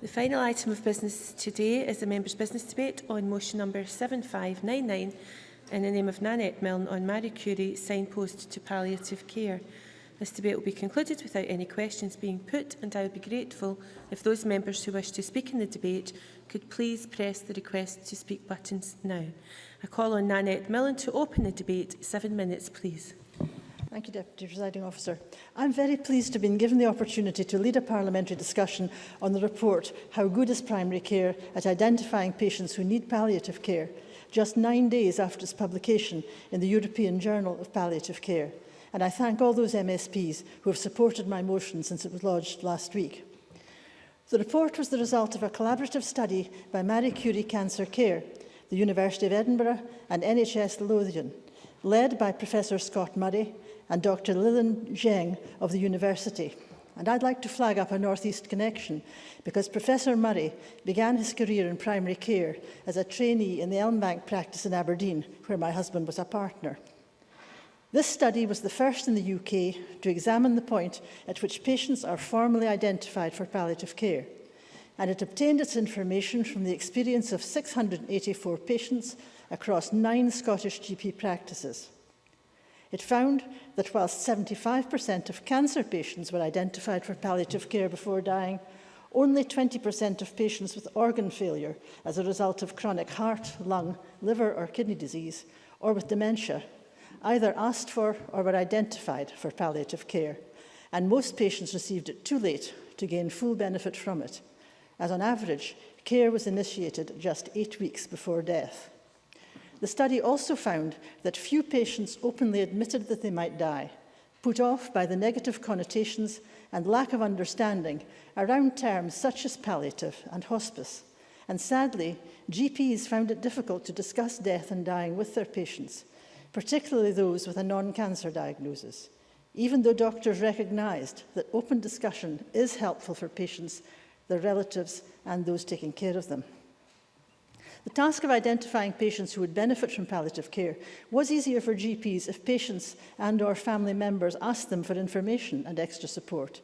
The final item of business today is the members' business debate on motion number 7599 in the name of Nanette-Milne on Marie-Curie Signpost-to-Palliative-Care. This debate will be concluded without any questions being put, and I would be grateful if those members who wish to speak in the debate could please press the request to speak buttons now. I call on Nanette-Milne to open the debate. 7 minutes, please. Thank you, Deputy Presiding Officer. I'm very pleased to have been given the opportunity to lead a parliamentary discussion on the report How Good is Primary Care at Identifying Patients Who Need Palliative Care, just 9 days after its publication in the European Journal of Palliative Care. And I thank all those MSPs who have supported my motion since it was lodged last week. The report was the result of a collaborative study by Marie-Curie Cancer Care, the University of Edinburgh and NHS Lothian, led by Professor Scott Murray and Dr. Lillian Zheng of the university. And I'd like to flag up a North East connection because Professor Murray began his career in primary care as a trainee in the Elmbank practice in Aberdeen, where my husband was a partner. This study was the first in the UK to examine the point at which patients are formally identified for palliative care, and it obtained its information from the experience of 684 patients across 9 Scottish GP practices. It found that whilst 75% of cancer patients were identified for palliative care before dying, only 20% of patients with organ failure as a result of chronic heart, lung, liver or kidney disease, or with dementia, either asked for or were identified for palliative care, and most patients received it too late to gain full benefit from it, as on average, care was initiated just 8 weeks before death. The study also found that few patients openly admitted that they might die, put off by the negative connotations and lack of understanding around terms such as palliative and hospice. And sadly, GPs found it difficult to discuss death and dying with their patients, particularly those with a non-cancer diagnosis, even though doctors recognised that open discussion is helpful for patients, their relatives and those taking care of them. The task of identifying patients who would benefit from palliative care was easier for GPs if patients and/or family members asked them for information and extra support,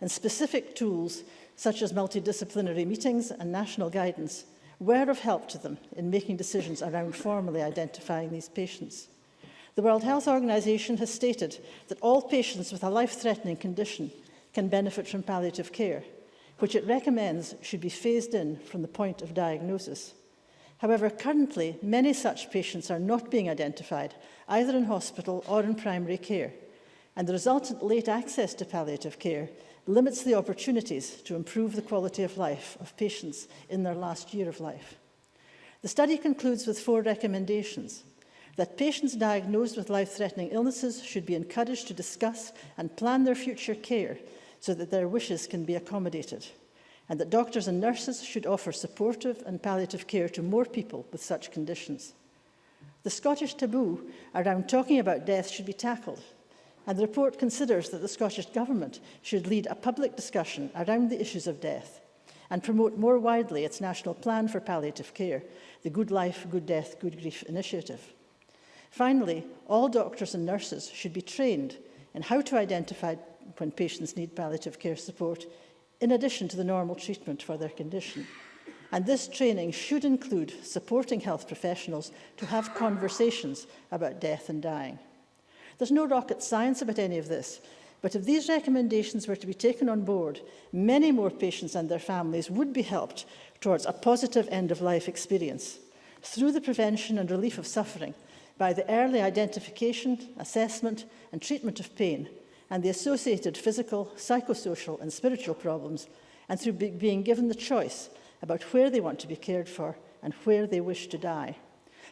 and specific tools such as multidisciplinary meetings and national guidance were of help to them in making decisions around formally identifying these patients. The World Health Organization has stated that all patients with a life-threatening condition can benefit from palliative care, which it recommends should be phased in from the point of diagnosis. However, currently, many such patients are not being identified, either in hospital or in primary care, and the resultant late access to palliative care limits the opportunities to improve the quality of life of patients in their last year of life. The study concludes with 4 recommendations: that patients diagnosed with life-threatening illnesses should be encouraged to discuss and plan their future care so that their wishes can be accommodated, and that doctors and nurses should offer supportive and palliative care to more people with such conditions. The Scottish taboo around talking about death should be tackled, and the report considers that the Scottish Government should lead a public discussion around the issues of death and promote more widely its national plan for palliative care, the Good Life, Good Death, Good Grief initiative. Finally, all doctors and nurses should be trained in how to identify when patients need palliative care support, in addition to the normal treatment for their condition. And this training should include supporting health professionals to have conversations about death and dying. There's no rocket science about any of this, but if these recommendations were to be taken on board, many more patients and their families would be helped towards a positive end-of-life experience through the prevention and relief of suffering by the early identification, assessment and treatment of pain, and the associated physical, psychosocial and spiritual problems, and through being given the choice about where they want to be cared for and where they wish to die.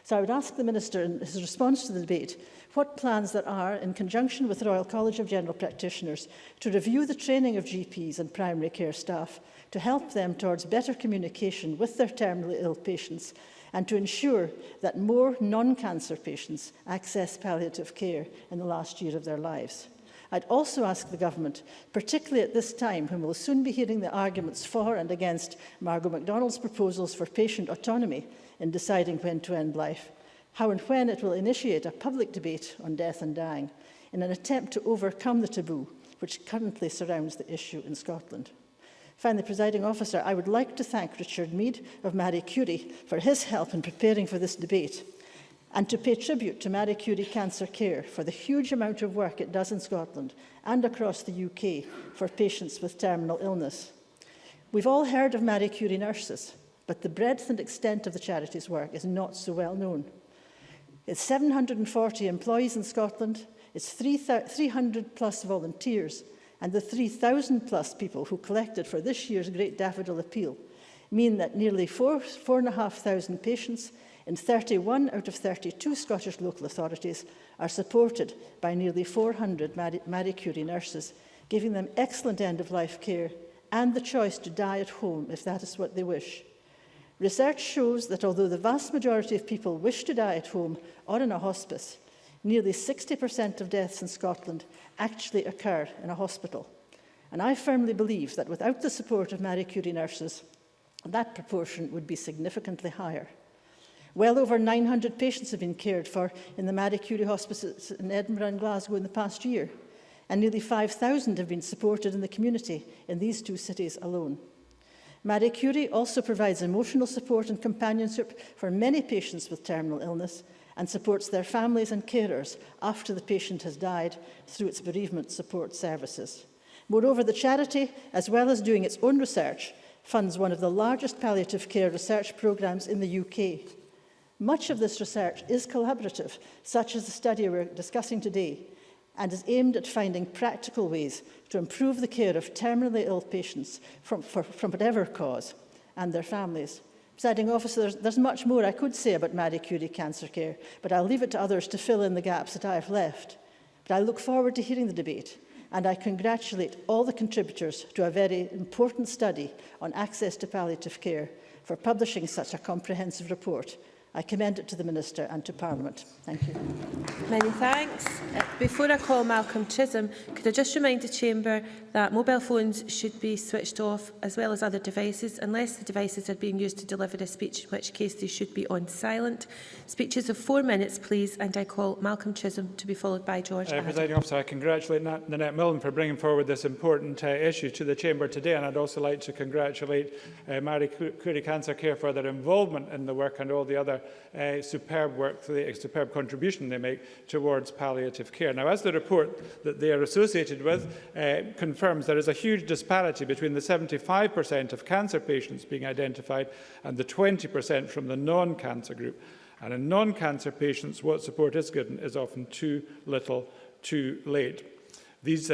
So I would ask the Minister, in his response to the debate, what plans there are, in conjunction with the Royal College of General Practitioners, to review the training of GPs and primary care staff to help them towards better communication with their terminally ill patients and to ensure that more non-cancer patients access palliative care in the last year of their lives. I'd also ask the Government, particularly at this time when we'll soon be hearing the arguments for and against Margot MacDonald's proposals for patient autonomy in deciding when to end life, how and when it will initiate a public debate on death and dying in an attempt to overcome the taboo which currently surrounds the issue in Scotland. Finally, Presiding Officer, I would like to thank Richard Mead of Marie-Curie for his help in preparing for this debate, and to pay tribute to Marie-Curie Cancer Care for the huge amount of work it does in Scotland and across the UK for patients with terminal illness. We've all heard of Marie-Curie nurses, but the breadth and extent of the charity's work is not so well known. It's 740 employees in Scotland, it's 300 plus volunteers, and the 3,000 plus people who collected for this year's Great Daffodil Appeal mean that nearly 4,500 patients in 31 out of 32 Scottish local authorities are supported by nearly 400 Marie Curie nurses, giving them excellent end-of-life care and the choice to die at home if that is what they wish. Research shows that although the vast majority of people wish to die at home or in a hospice, nearly 60% of deaths in Scotland actually occur in a hospital. And I firmly believe that without the support of Marie Curie nurses, that proportion would be significantly higher. Well over 900 patients have been cared for in the Marie Curie hospices in Edinburgh and Glasgow in the past year, and nearly 5,000 have been supported in the community in these two cities alone. Marie Curie also provides emotional support and companionship for many patients with terminal illness and supports their families and carers after the patient has died through its bereavement support services. Moreover, the charity, as well as doing its own research, funds one of the largest palliative care research programmes in the UK. Much of this research is collaborative, such as the study we're discussing today, and is aimed at finding practical ways to improve the care of terminally ill patients from whatever cause and their families. Presiding Officer, there's much more I could say about Marie Curie Cancer Care, but I'll leave it to others to fill in the gaps that I have left. But I look forward to hearing the debate, and I congratulate all the contributors to a very important study on access to palliative care for publishing such a comprehensive report. I commend it to the Minister and to Parliament. Thank you. Many thanks. Before I call Malcolm Chisholm, could I just remind the Chamber that mobile phones should be switched off, as well as other devices, unless the devices are being used to deliver a speech, in which case they should be on silent. Speeches of 4 minutes, please, and I call Malcolm Chisholm to be followed by George Presiding Officer, I congratulate Nanette-Milne for bringing forward this important issue to the Chamber today, and I'd also like to congratulate Marie-Curie Cancer Care for their involvement in the work and all the other superb work, the superb contribution they make towards palliative care. Now, as the report that they are associated with confirms, there is a huge disparity between the 75% of cancer patients being identified and the 20% from the non-cancer group. And in non-cancer patients, what support is given is often too little, too late. These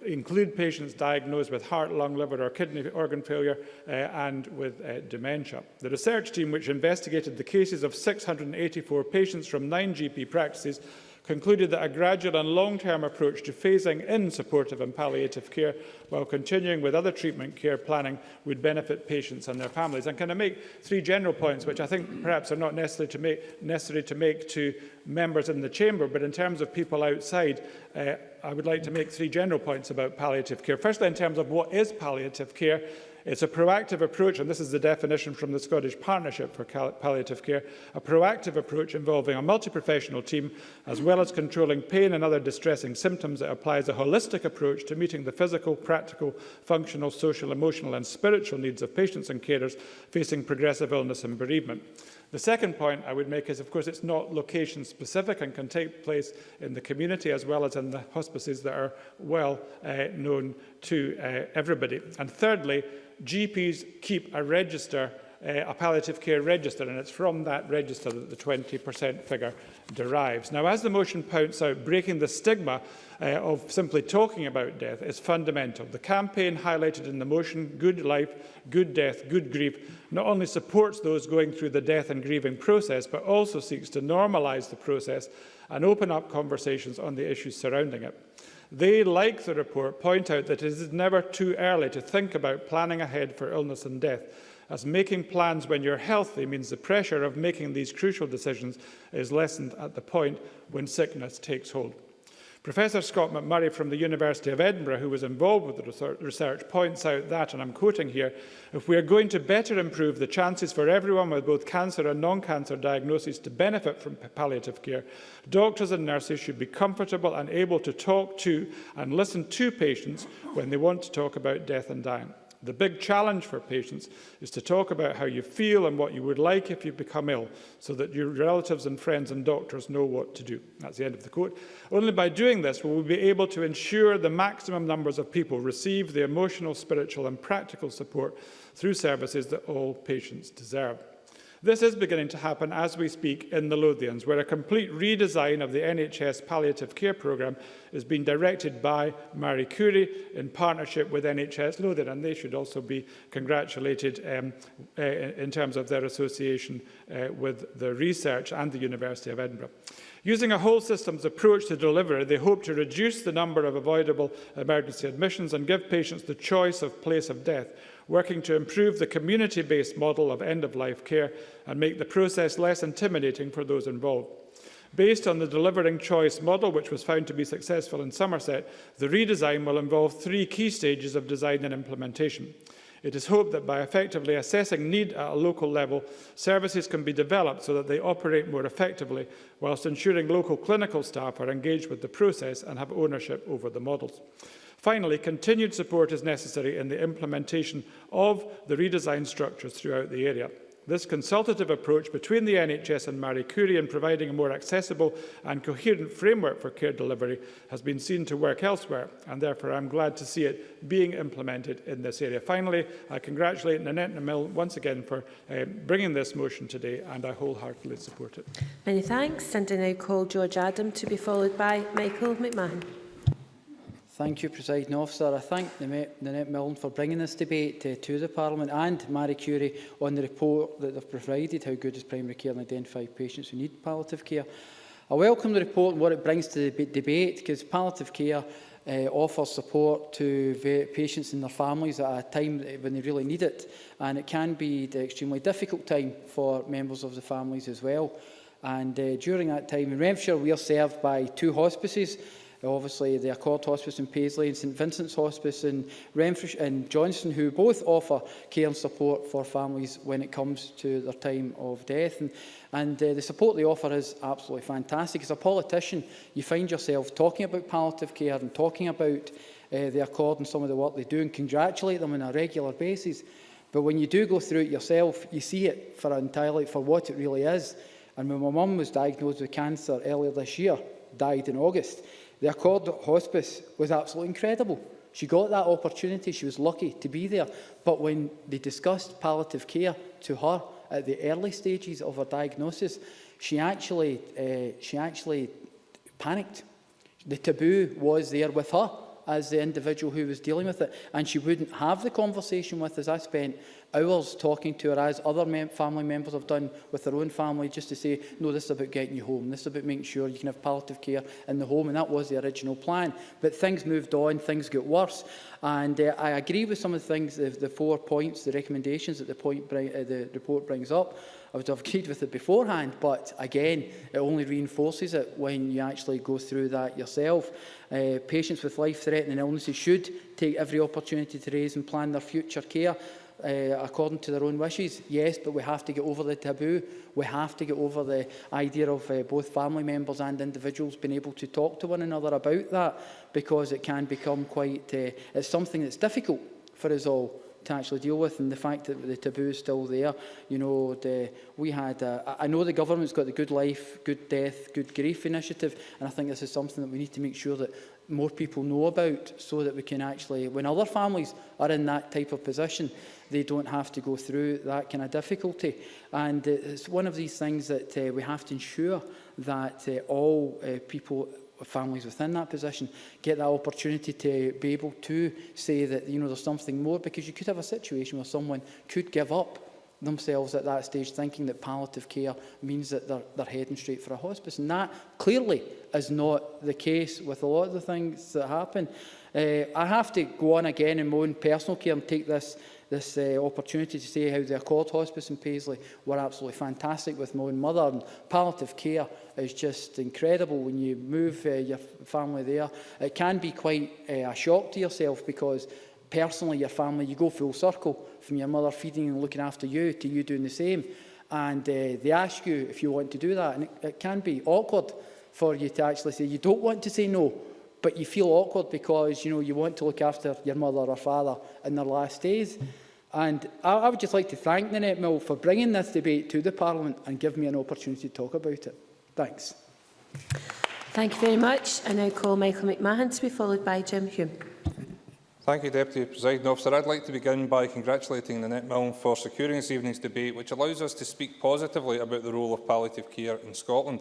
include patients diagnosed with heart, lung, liver or kidney organ failure and with dementia. The research team, which investigated the cases of 684 patients from 9 GP practices, concluded that a gradual and long-term approach to phasing in supportive and palliative care while continuing with other treatment care planning would benefit patients and their families. And can I make 3 general points, which I think perhaps are not necessary to make to members in the Chamber, but in terms of people outside, I would like to make 3 general points about palliative care. Firstly, in terms of what is palliative care, it's a proactive approach, and this is the definition from the Scottish Partnership for Palliative Care, a proactive approach involving a multi-professional team, as well as controlling pain and other distressing symptoms. It applies a holistic approach to meeting the physical, practical, functional, social, emotional and spiritual needs of patients and carers facing progressive illness and bereavement. The second point I would make is, of course, it's not location-specific and can take place in the community as well as in the hospices that are well known to everybody. And thirdly, GPs keep a register, a palliative care register, and it's from that register that the 20% figure derives. Now, as the motion points out, breaking the stigma of simply talking about death is fundamental. The campaign highlighted in the motion, Good Life, Good Death, Good Grief, not only supports those going through the death and grieving process, but also seeks to normalise the process and open up conversations on the issues surrounding it. They, like the report, point out that it is never too early to think about planning ahead for illness and death, as making plans when you're healthy means the pressure of making these crucial decisions is lessened at the point when sickness takes hold. Professor Scott McMurray from the University of Edinburgh, who was involved with the research, points out that, and I'm quoting here, if we are going to better improve the chances for everyone with both cancer and non-cancer diagnoses to benefit from palliative care, doctors and nurses should be comfortable and able to talk to and listen to patients when they want to talk about death and dying. The big challenge for patients is to talk about how you feel and what you would like if you become ill, so that your relatives and friends and doctors know what to do. That's the end of the quote. Only by doing this will we be able to ensure the maximum numbers of people receive the emotional, spiritual and practical support through services that all patients deserve. This is beginning to happen as we speak in the Lothians, where a complete redesign of the NHS palliative care programme is being directed by Marie-Curie in partnership with NHS Lothian, and they should also be congratulated in terms of their association with the research and the University of Edinburgh. Using a whole systems approach to delivery, they hope to reduce the number of avoidable emergency admissions and give patients the choice of place of death, working to improve the community-based model of end-of-life care and make the process less intimidating for those involved. Based on the delivering choice model, which was found to be successful in Somerset, the redesign will involve 3 key stages of design and implementation. It is hoped that by effectively assessing need at a local level, services can be developed so that they operate more effectively, whilst ensuring local clinical staff are engaged with the process and have ownership over the models. Finally, continued support is necessary in the implementation of the redesigned structures throughout the area. This consultative approach between the NHS and Marie-Curie in providing a more accessible and coherent framework for care delivery has been seen to work elsewhere, and therefore I'm glad to see it being implemented in this area. Finally, I congratulate Nanette-Milne once again for bringing this motion today, and I wholeheartedly support it. Many thanks. And I now call George Adam to be followed by Michael McMahon. Thank you, Presiding Officer. I thank Nanette-Milne for bringing this debate to the Parliament and Marie-Curie on the report that they've provided, How Good is Primary Care in Identifying Patients Who Need Palliative Care. I welcome the report and what it brings to the debate, because palliative care offers support to patients and their families at a time when they really need it, and it can be an extremely difficult time for members of the families as well. And during that time in Renfrewshire, we are served by 2 hospices. Obviously, the Accord Hospice in Paisley and St Vincent's Hospice in Renfrewshire and Johnston, who both offer care and support for families when it comes to their time of death. And the support they offer is absolutely fantastic. As a politician, you find yourself talking about palliative care and talking about the Accord and some of the work they do and congratulate them on a regular basis. But when you do go through it yourself, you see it for what it really is. And when my mum was diagnosed with cancer earlier this year, died in August, the Accord Hospice was absolutely incredible. She got that opportunity. She was lucky to be there. But when they discussed palliative care to her at the early stages of her diagnosis, she actually panicked. The taboo was there with her as the individual who was dealing with it, and she wouldn't have the conversation with us. I spent hours talking to her, as other family members have done with their own family, just to say, no, this is about getting you home, this is about making sure you can have palliative care in the home, and that was the original plan. But things moved on, things got worse, and I agree with some of the things, the 4 points, the recommendations that the report brings up. I would have agreed with it beforehand, but again, it only reinforces it when you actually go through that yourself. Patients with life-threatening illnesses should take every opportunity to raise and plan their future care according to their own wishes. Yes, but we have to get over the taboo. We have to get over the idea of both family members and individuals being able to talk to one another about that, because it can become quite, it's something that's difficult for us all to actually deal with, and the fact that the taboo is still there. You know, I know the government's got the Good Life, Good Death, Good Grief initiative, and I think this is something that we need to make sure that more people know about, so that we can actually, when other families are in that type of position, they don't have to go through that kind of difficulty. And it's one of these things that we have to ensure that all families within that position get that opportunity to be able to say that, you know, there's something more, because you could have a situation where someone could give up themselves at that stage, thinking that palliative care means that they're heading straight for a hospice, and that clearly is not the case with a lot of the things that happen. I have to go on again in my own personal care and take this opportunity to say how the Accord Hospice in Paisley were absolutely fantastic with my own mother, and palliative care is just incredible. When you move your family there, it can be quite a shock to yourself, because personally, your family, you go full circle from your mother feeding and looking after you to you doing the same, and they ask you if you want to do that, and it can be awkward for you to actually say you don't want to say no, but you feel awkward because, you know, you want to look after your mother or father in their last days. And I would just like to thank Nanette-Milne for bringing this debate to the Parliament and giving me an opportunity to talk about it. Thanks. Thank you very much. I now call Michael McMahon to be followed by Jim Hume. Thank you, Deputy Presiding Officer. I'd like to begin by congratulating Nanette-Milne for securing this evening's debate, which allows us to speak positively about the role of palliative care in Scotland.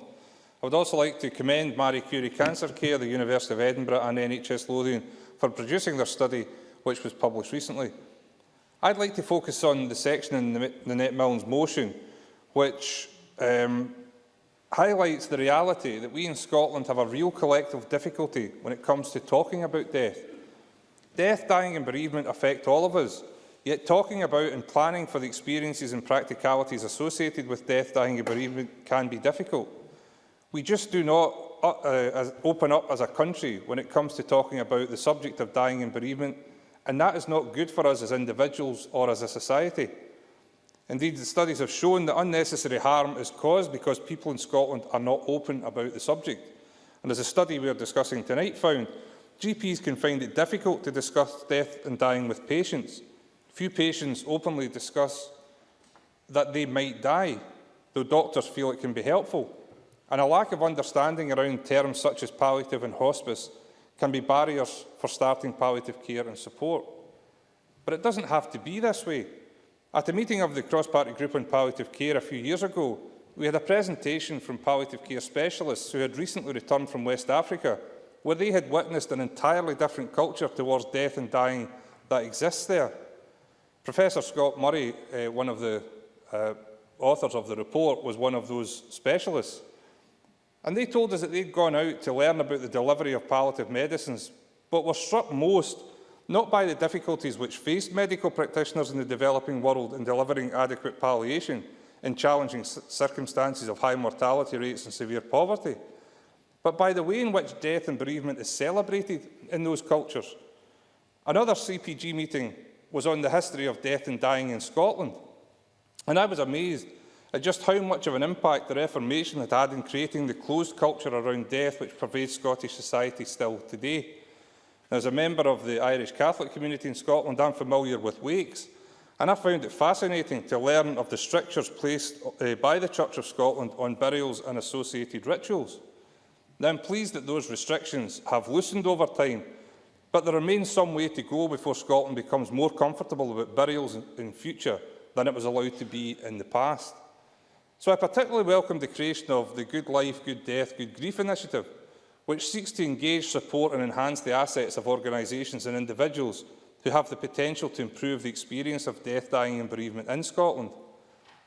I would also like to commend Marie-Curie Cancer Care, the University of Edinburgh and NHS Lothian for producing their study, which was published recently. I'd like to focus on the section in Nanette-Milne's motion, which highlights the reality that we in Scotland have a real collective difficulty when it comes to talking about death. Death, dying and bereavement affect all of us, yet talking about and planning for the experiences and practicalities associated with death, dying and bereavement can be difficult. We just do not open up as a country when it comes to talking about the subject of dying and bereavement, and that is not good for us as individuals or as a society. Indeed, the studies have shown that unnecessary harm is caused because people in Scotland are not open about the subject. And as a study we are discussing tonight found, GPs can find it difficult to discuss death and dying with patients. Few patients openly discuss that they might die, though doctors feel it can be helpful. And a lack of understanding around terms such as palliative and hospice can be barriers for starting palliative care and support. But it doesn't have to be this way. At a meeting of the cross-party group on palliative care a few years ago, we had a presentation from palliative care specialists who had recently returned from West Africa, where they had witnessed an entirely different culture towards death and dying that exists there. Professor Scott Murray, one of the authors of the report, was one of those specialists. And they told us that they'd gone out to learn about the delivery of palliative medicines, but were struck most not by the difficulties which faced medical practitioners in the developing world in delivering adequate palliation in challenging circumstances of high mortality rates and severe poverty, but by the way in which death and bereavement is celebrated in those cultures. Another CPG meeting was on the history of death and dying in Scotland, and I was amazed at just how much of an impact the Reformation had had in creating the closed culture around death which pervades Scottish society still today. As a member of the Irish Catholic community in Scotland, I'm familiar with wakes, and I found it fascinating to learn of the strictures placed by the Church of Scotland on burials and associated rituals. Now, I'm pleased that those restrictions have loosened over time, but there remains some way to go before Scotland becomes more comfortable about burials in future than it was allowed to be in the past. So I particularly welcome the creation of the Good Life, Good Death, Good Grief initiative, which seeks to engage, support and enhance the assets of organisations and individuals who have the potential to improve the experience of death, dying and bereavement in Scotland.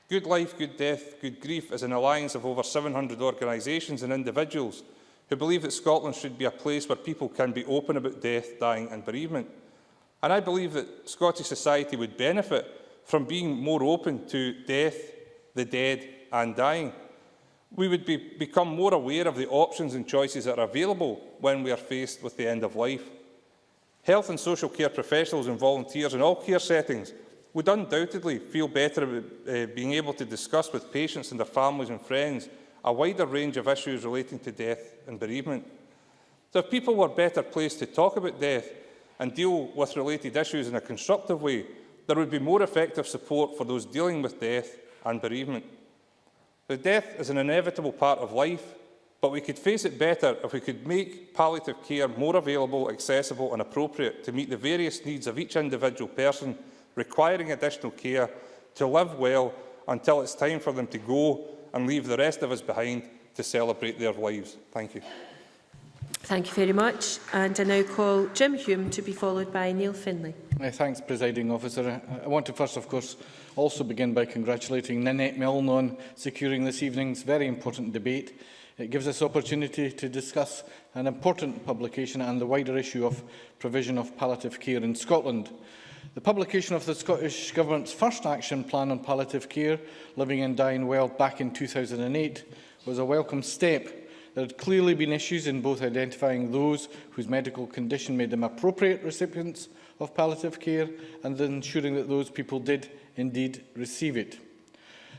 Good Life, Good Death, Good Grief is an alliance of over 700 organisations and individuals who believe that Scotland should be a place where people can be open about death, dying and bereavement. And I believe that Scottish society would benefit from being more open to death, the dead and dying. We would become more aware of the options and choices that are available when we are faced with the end of life. Health and social care professionals and volunteers in all care settings would undoubtedly feel better about being able to discuss with patients and their families and friends a wider range of issues relating to death and bereavement. So if people were better placed to talk about death and deal with related issues in a constructive way, there would be more effective support for those dealing with death and bereavement. The death is an inevitable part of life, but we could face it better if we could make palliative care more available, accessible and appropriate to meet the various needs of each individual person requiring additional care to live well until it's time for them to go and leave the rest of us behind to celebrate their lives. Thank you. Thank you very much. And I now call Jim Hume to be followed by Neil Findlay. Thanks, Presiding Officer. I want to first, of course, also begin by congratulating Nanette-Milne on securing this evening's very important debate. It gives us opportunity to discuss an important publication and the wider issue of provision of palliative care in Scotland. The publication of the Scottish Government's first action plan on palliative care, Living and Dying Well, back in 2008, was a welcome step. There had clearly been issues in both identifying those whose medical condition made them appropriate recipients of palliative care and then ensuring that those people did indeed receive it.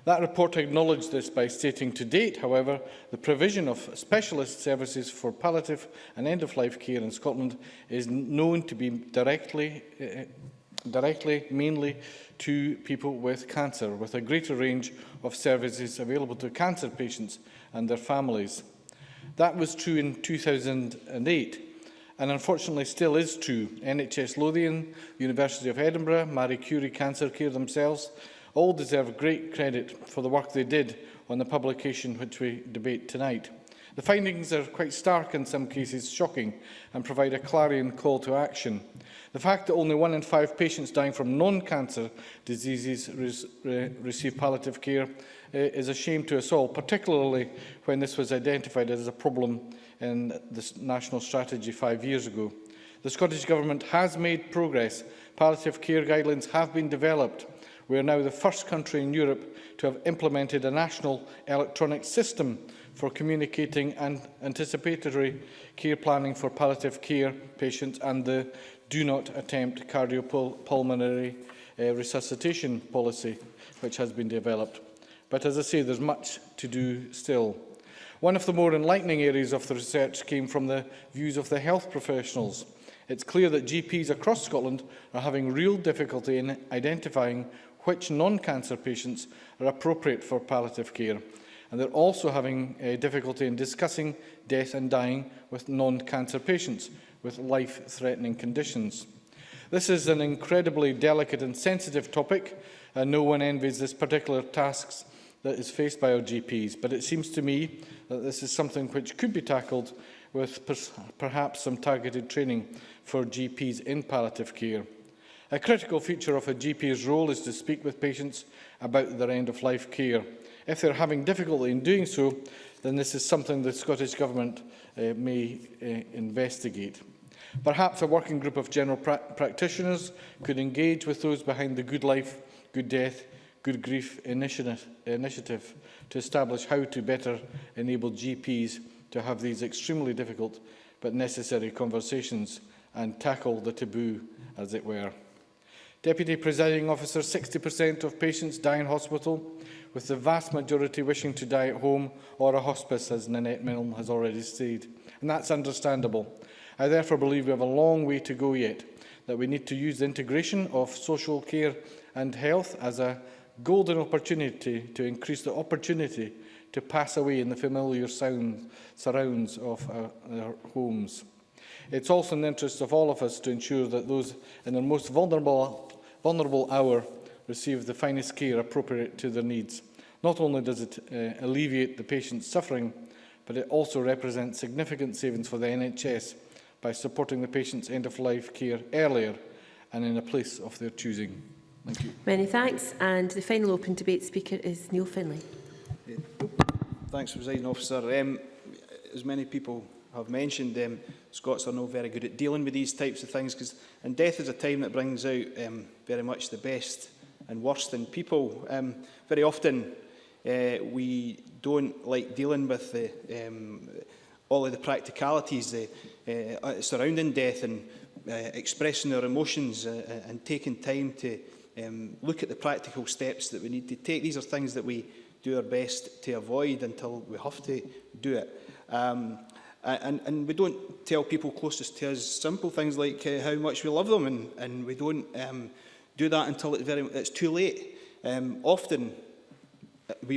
That report acknowledged this by stating, to date, however, the provision of specialist services for palliative and end-of-life care in Scotland is known to be directly mainly to people with cancer, with a greater range of services available to cancer patients and their families. That was true in 2008, and unfortunately still is true. NHS Lothian, University of Edinburgh, Marie-Curie Cancer Care themselves all deserve great credit for the work they did on the publication which we debate tonight. The findings are quite stark, in some cases shocking, and provide a clarion call to action. The fact that only 1 in 5 patients dying from non-cancer diseases receive palliative care is a shame to us all, particularly when this was identified as a problem in the National Strategy 5 years ago. The Scottish Government has made progress. Palliative care guidelines have been developed. We are now the first country in Europe to have implemented a national electronic system for communicating and anticipatory care planning for palliative care patients, and the Do Not Attempt Cardiopulmonary Resuscitation policy, which has been developed. But as I say, there's much to do still. One of the more enlightening areas of the research came from the views of the health professionals. It's clear that GPs across Scotland are having real difficulty in identifying which non-cancer patients are appropriate for palliative care. And they're also having difficulty in discussing death and dying with non-cancer patients with life-threatening conditions. This is an incredibly delicate and sensitive topic, and no one envies this particular task that is faced by our GPs. But it seems to me that this is something which could be tackled with perhaps some targeted training for GPs in palliative care. A critical feature of a GP's role is to speak with patients about their end-of-life care. If they're having difficulty in doing so, then this is something the Scottish Government may investigate. Perhaps a working group of general practitioners could engage with those behind the Good Life, Good Death, Good Grief initiative to establish how to better enable GPs to have these extremely difficult but necessary conversations and tackle the taboo, as it were. Deputy Presiding Officer, 60% of patients die in hospital, with the vast majority wishing to die at home or a hospice, as Nanette-Milne has already said. And that's understandable. I therefore believe we have a long way to go yet, that we need to use the integration of social care and health as a golden opportunity to increase the opportunity to pass away in the familiar surrounds of our homes. It's also in the interest of all of us to ensure that those in their most vulnerable hour receive the finest care appropriate to their needs. Not only does it alleviate the patient's suffering, but it also represents significant savings for the NHS by supporting the patient's end-of-life care earlier and in a place of their choosing. Thank you. Many thanks. And the final open debate speaker is Neil Finlay. Thanks, Presiding Officer. As many people have mentioned, Scots are not very good at dealing with these types of things, and death is a time that brings out very much the best and worst in people. Very often we don't like dealing with all of the practicalities surrounding death, and expressing our emotions and taking time to look at the practical steps that we need to take. These are things that we do our best to avoid until we have to do it. And we don't tell people closest to us simple things like how much we love them, and we don't do that until it's too late. Often we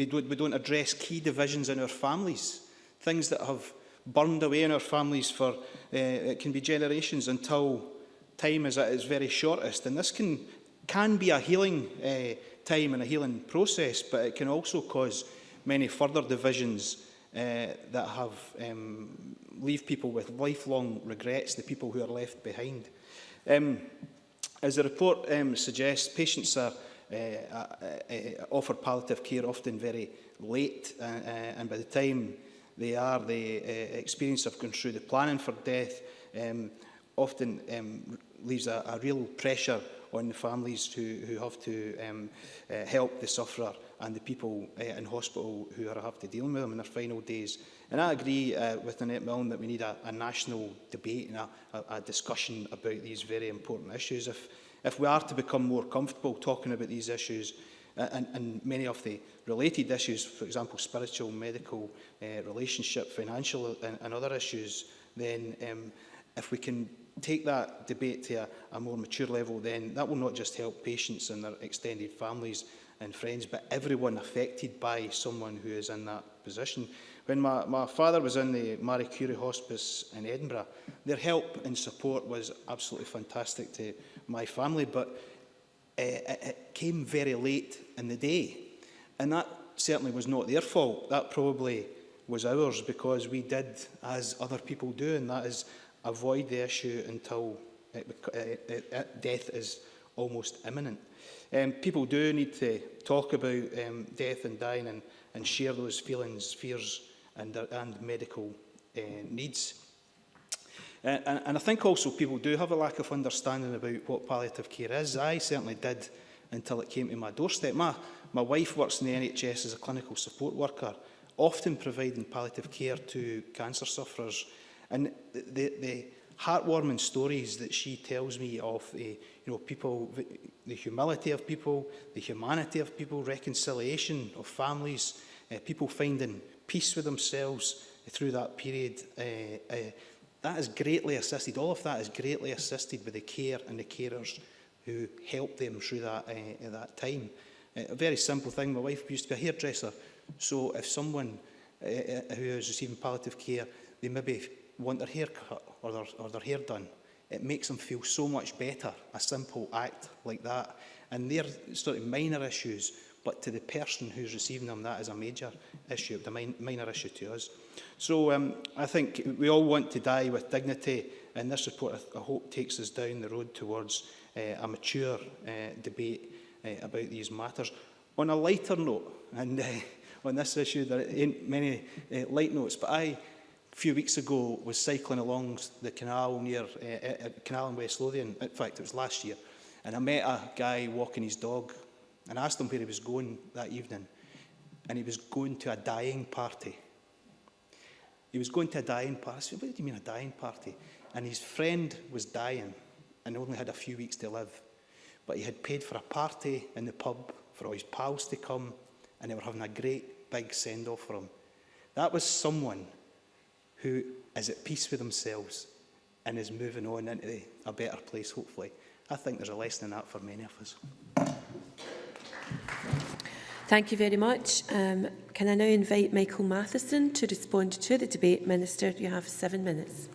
don't address key divisions in our families, things that have burned away in our families for it can be generations until time is at its very shortest. And this can be a healing time and a healing process, but it can also cause many further divisions that have leave people with lifelong regrets, the people who are left behind. As the report suggests, patients are offered palliative care often very late, and by the time they are, the experience of going through the planning for death often leaves a real pressure on the families who have to help the sufferer and the people in hospital who have to deal with them in their final days. And I agree with Nanette-Milne that we need a national debate and a discussion about these very important issues. If we are to become more comfortable talking about these issues, and many of the related issues, for example, spiritual, medical, relationship, financial and other issues, then if we can take that debate to a more mature level, then that will not just help patients and their extended families and friends, but everyone affected by someone who is in that position. When my father was in the Marie-Curie hospice in Edinburgh, their help and support was absolutely fantastic to my family, but it came very late in the day. And that certainly was not their fault. That probably was ours, because we did as other people do, and that is avoid the issue until death is almost imminent. People do need to talk about death and dying and share those feelings, fears and medical needs. And I think also people do have a lack of understanding about what palliative care is. I certainly did until it came to my doorstep. My wife works in the NHS as a clinical support worker, often providing palliative care to cancer sufferers. And the heartwarming stories that she tells me of people, the humility of people, the humanity of people, reconciliation of families, people finding peace with themselves through that period, that is greatly assisted. All of that is greatly assisted with the care and the carers who help them through that time. A very simple thing. My wife used to be a hairdresser, so if someone who is receiving palliative care, they maybe want their hair cut or their hair done, it makes them feel so much better, a simple act like that. And they're sort of minor issues, but to the person who's receiving them, that is a major issue, a minor issue to us. So I think we all want to die with dignity, and this report, I hope, takes us down the road towards a mature debate about these matters. On a lighter note, and on this issue, there ain't many light notes, but a few weeks ago was cycling along the canal near canal in West Lothian. In fact, it was last year, and I met a guy walking his dog, and asked him where he was going that evening, and he was going to a dying party. He was going to a dying party. I said, "What do you mean a dying party?" And his friend was dying and only had a few weeks to live, but he had paid for a party in the pub for all his pals to come, and they were having a great big send-off for him. That was someone who is at peace with themselves and is moving on into a better place, hopefully. I think there's a lesson in that for many of us. Thank you very much. Can I now invite Michael Matheson to respond to the debate? Minister, you have 7 minutes.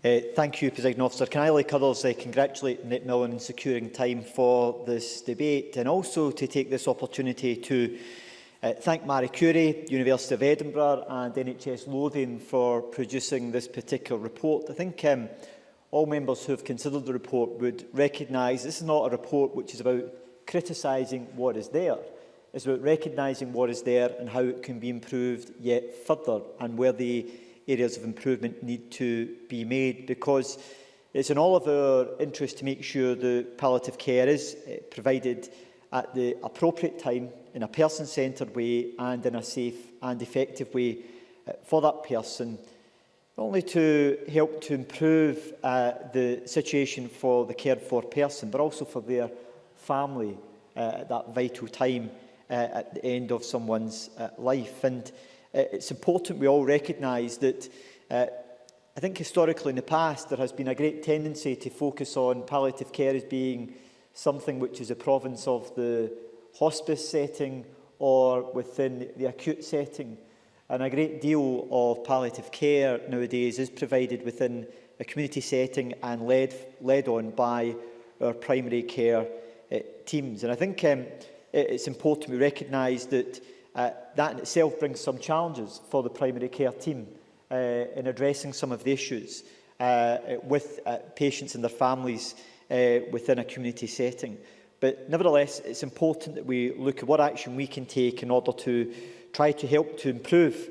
Thank you, Presiding Officer. Can I, like others, congratulate Nanette-Milne in securing time for this debate, and also to take this opportunity to thank Marie-Curie, University of Edinburgh and NHS Lothian for producing this particular report. I think all members who have considered the report would recognise this is not a report which is about criticising what is there. It's about recognising what is there and how it can be improved yet further, and where the areas of improvement need to be made, because it's in all of our interest to make sure the palliative care is provided at the appropriate time, in a person-centred way and in a safe and effective way for that person, not only to help to improve the situation for the cared for person, but also for their family at that vital time at the end of someone's life. And it's important we all recognise that I think historically in the past there has been a great tendency to focus on palliative care as being something which is a province of the hospice setting or within the acute setting. And a great deal of palliative care nowadays is provided within a community setting and led on by our primary care teams. And I think it's important we recognise that that in itself brings some challenges for the primary care team in addressing some of the issues with patients and their families within a community setting. But nevertheless, it's important that we look at what action we can take in order to try to help to improve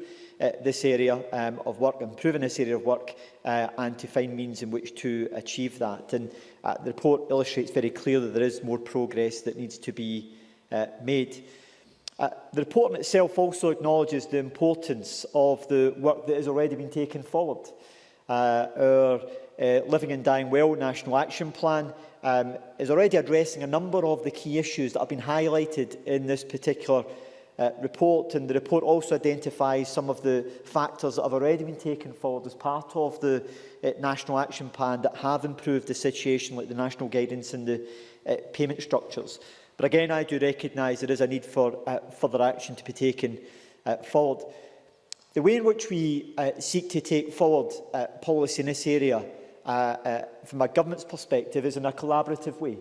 this area of work, improving this area of work, and to find means in which to achieve that. And the report illustrates very clearly that there is more progress that needs to be made. The report in itself also acknowledges the importance of the work that has already been taken forward. Our Living and Dying Well National Action Plan is already addressing a number of the key issues that have been highlighted in this particular report, and the report also identifies some of the factors that have already been taken forward as part of the National Action Plan that have improved the situation, like the national guidance and the payment structures. But again, I do recognise there is a need for further action to be taken forward. The way in which we seek to take forward policy in this area from a government's perspective is in a collaborative way,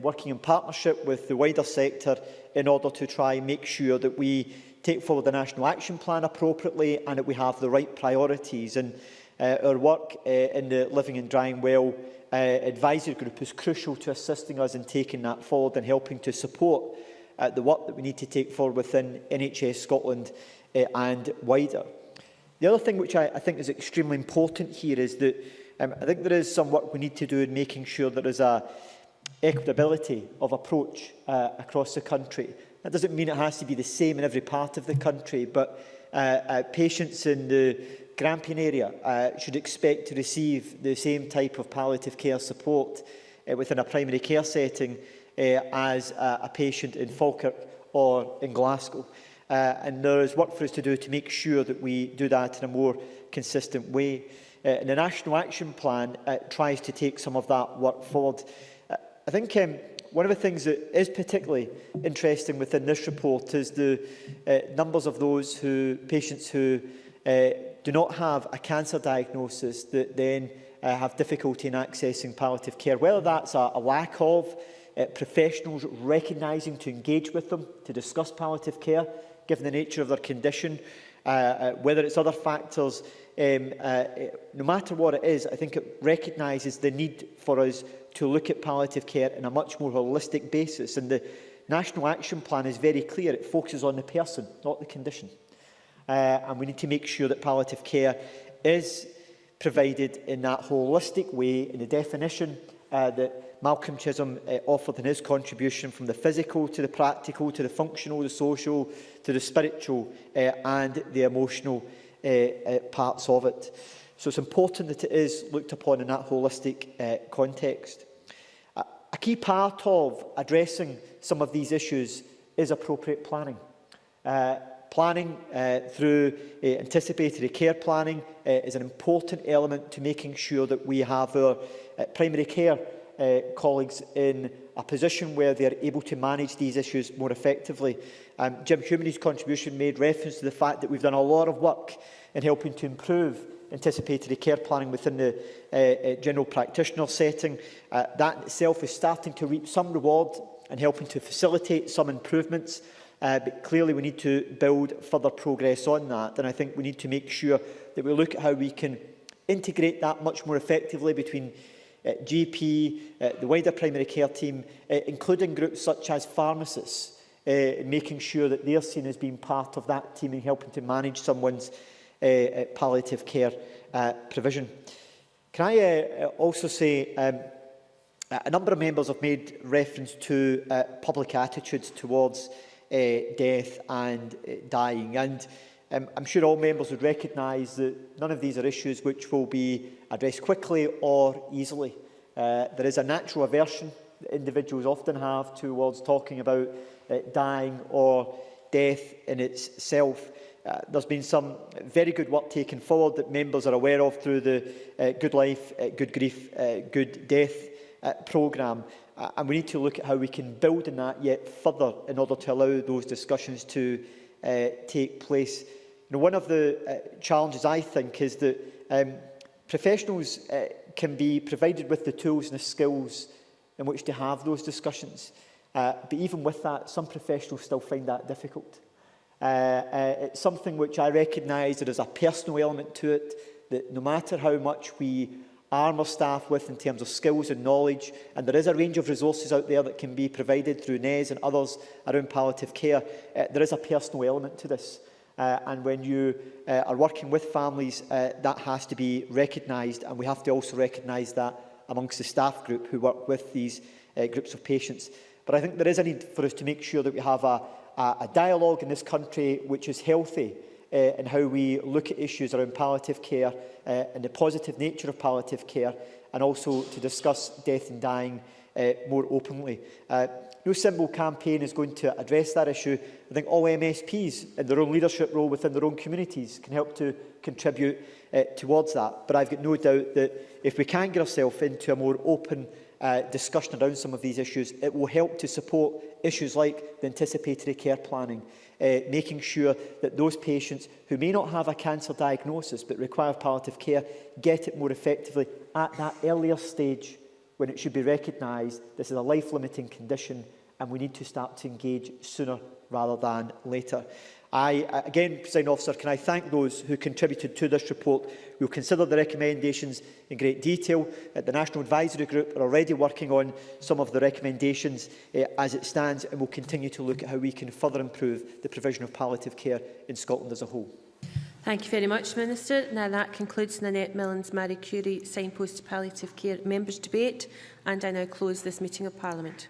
working in partnership with the wider sector in order to try and make sure that we take forward the National Action Plan appropriately and that we have the right priorities. And our work in the Living and Dying Well advisory group is crucial to assisting us in taking that forward and helping to support the work that we need to take forward within NHS Scotland and wider. The other thing which I think is extremely important here is that I think there is some work we need to do in making sure there is a equitability of approach across the country. That doesn't mean it has to be the same in every part of the country, but patients in the Grampian area should expect to receive the same type of palliative care support within a primary care setting as a patient in Falkirk or in Glasgow. And there is work for us to do to make sure that we do that in a more consistent way. And the National Action Plan tries to take some of that work forward. I think one of the things that is particularly interesting within this report is the numbers of those patients who do not have a cancer diagnosis that then have difficulty in accessing palliative care, whether that's a lack of professionals recognising to engage with them to discuss palliative care, given the nature of their condition, whether it's other factors. No matter what it is, I think it recognises the need for us to look at palliative care in a much more holistic basis. And the National Action Plan is very clear. It focuses on the person, not the condition. And we need to make sure that palliative care is provided in that holistic way, in the definition that Malcolm Chisholm offered in his contribution, from the physical to the practical, to the functional, the social, to the spiritual and the emotional parts of it. So it's important that it is looked upon in that holistic context. A key part of addressing some of these issues is appropriate planning. Planning through anticipatory care planning is an important element to making sure that we have our primary care colleagues in a position where they are able to manage these issues more effectively. Jim Humany's contribution made reference to the fact that we've done a lot of work in helping to improve anticipatory care planning within the general practitioner setting. That in itself is starting to reap some reward and helping to facilitate some improvements. But clearly we need to build further progress on that. And I think we need to make sure that we look at how we can integrate that much more effectively between GP, the wider primary care team, including groups such as pharmacists, making sure that they are seen as being part of that team and helping to manage someone's palliative care provision. Can I also say a number of members have made reference to public attitudes towards death and dying, and I'm sure all members would recognise that none of these are issues which will be addressed quickly or easily. There is a natural aversion that individuals often have towards talking about dying or death in itself. There's been some very good work taken forward that members are aware of through the Good Life, Good Grief, Good Death programme. And we need to look at how we can build on that yet further in order to allow those discussions to take place. You know, one of the challenges, I think, is that professionals can be provided with the tools and the skills in which to have those discussions. But even with that, some professionals still find that difficult. It's something which I recognise there is a personal element to it, that no matter how much we arm our staff with in terms of skills and knowledge, and there is a range of resources out there that can be provided through NES and others around palliative care, there is a personal element to this. And when you are working with families, that has to be recognised, and we have to also recognise that amongst the staff group who work with these groups of patients. But I think there is a need for us to make sure that we have a dialogue in this country which is healthy in how we look at issues around palliative care and the positive nature of palliative care, and also to discuss death and dying more openly. No simple campaign is going to address that issue. I think all MSPs in their own leadership role within their own communities can help to contribute towards that. But I've got no doubt that if we can get ourselves into a more open discussion around some of these issues, it will help to support issues like the anticipatory care planning, making sure that those patients who may not have a cancer diagnosis but require palliative care get it more effectively at that earlier stage when it should be recognised this is a life-limiting condition and we need to start to engage sooner rather than later. Again, Presiding Officer, can I thank those who contributed to this report. We will consider the recommendations in great detail. The National Advisory Group are already working on some of the recommendations as it stands, and will continue to look at how we can further improve the provision of palliative care in Scotland as a whole. Thank you very much, Minister. Now that concludes Nanette-Milne's Marie-Curie Signpost to Palliative Care members' debate, and I now close this meeting of Parliament.